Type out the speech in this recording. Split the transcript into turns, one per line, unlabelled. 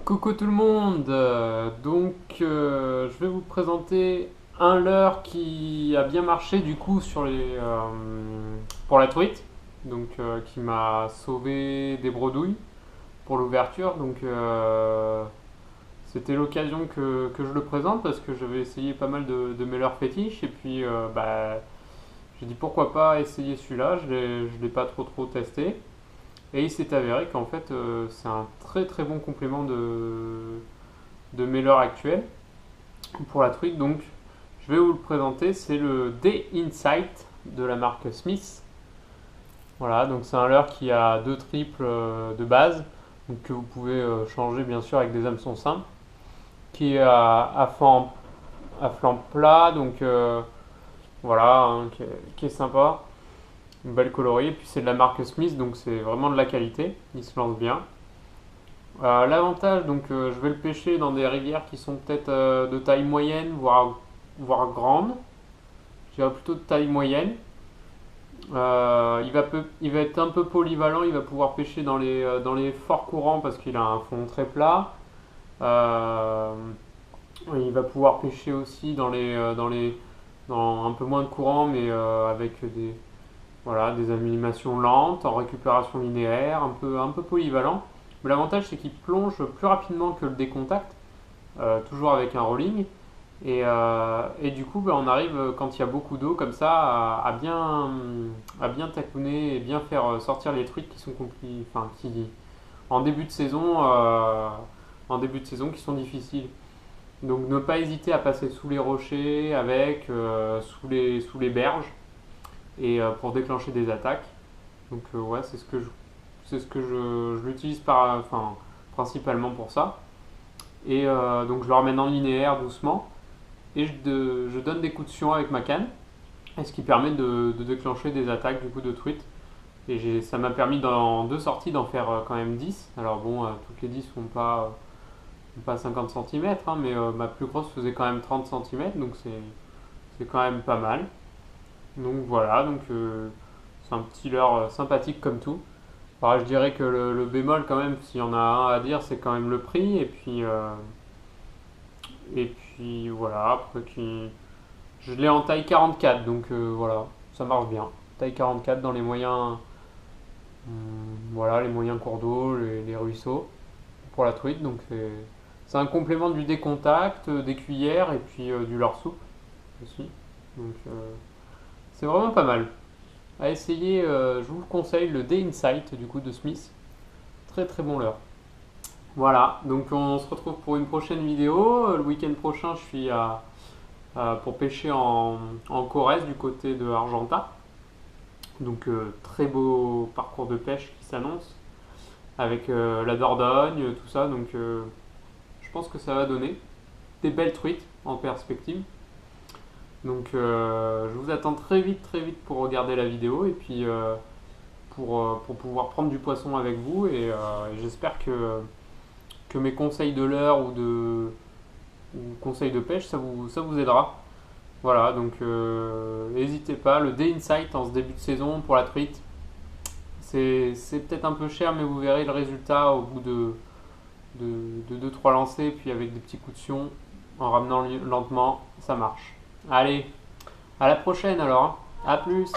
Coucou tout le monde, je vais vous présenter un leurre qui a bien marché du coup pour la truite, qui m'a sauvé des bredouilles pour l'ouverture. C'était l'occasion que je le présente parce que j'avais essayé pas mal de mes leurres fétiches et puis j'ai dit pourquoi pas essayer celui-là, je l'ai pas trop testé. Et il s'est avéré qu'en fait, c'est un très très bon complément de mes leurres actuelles pour la truite. Donc, je vais vous le présenter. C'est le D-Insight de la marque Smith. Voilà, donc c'est un leurre qui a deux triples de base, donc que vous pouvez changer bien sûr avec des hameçons simples, qui est à flanc plat, voilà, hein, qui est sympa, une belle coloris. Et puis c'est de la marque Smith, donc c'est vraiment de la qualité. Il se lance bien. L'avantage, je vais le pêcher dans des rivières qui sont peut-être de taille moyenne, voire grande. Je dirais plutôt de taille moyenne. Il va être un peu polyvalent, il va pouvoir pêcher dans les forts courants parce qu'il a un fond très plat. Euh, il va pouvoir pêcher aussi dans un peu moins de courant, mais avec voilà, des animations lentes, en récupération linéaire, un peu polyvalent. Mais l'avantage, c'est qu'il plonge plus rapidement que le décontact, toujours avec un rolling. Et du coup, on arrive, quand il y a beaucoup d'eau comme ça, à bien tacouner et bien faire sortir les truites qui sont en début de saison, qui sont difficiles. Donc ne pas hésiter à passer sous les rochers, sous les berges, et pour déclencher des attaques. Ouais, c'est ce que je l'utilise principalement pour ça. Donc je le ramène en linéaire doucement et je donne des coups de sion avec ma canne, et ce qui permet de déclencher des attaques du coup de truite. Et ça m'a permis dans deux sorties d'en faire quand même 10. Alors bon, toutes les 10 font pas 50 cm, hein, mais ma plus grosse faisait quand même 30 cm, donc c'est quand même pas mal. Donc voilà, c'est un petit leurre sympathique comme tout. Alors, je dirais que le bémol quand même, s'il y en a un à dire, c'est quand même le prix. Et puis voilà, je l'ai en taille 44, voilà, ça marche bien. Taille 44 dans les moyens, voilà, les moyens cours d'eau, les ruisseaux pour la truite. C'est un complément du décontact, des cuillères et puis du leurre souple aussi. Donc c'est vraiment pas mal. À essayer, je vous le conseille, le Day Insight du coup de Smith. Très très bon leurre. Voilà, donc on se retrouve pour une prochaine vidéo. Le week-end prochain, pour pêcher en Corrèze du côté de Argenta. Très beau parcours de pêche qui s'annonce avec la Dordogne, tout ça. Je pense que ça va donner des belles truites en perspective. Je vous attends très vite pour regarder la vidéo et puis pour pouvoir prendre du poisson avec vous. J'espère que mes conseils de leurre ou conseils de pêche, ça vous aidera. Voilà, n'hésitez pas. Le Day Insight en ce début de saison pour la truite, c'est peut-être un peu cher, mais vous verrez le résultat au bout de 2-3 lancers, puis avec des petits coups de sion, en ramenant lentement, ça marche. Allez, à la prochaine alors, hein. À plus.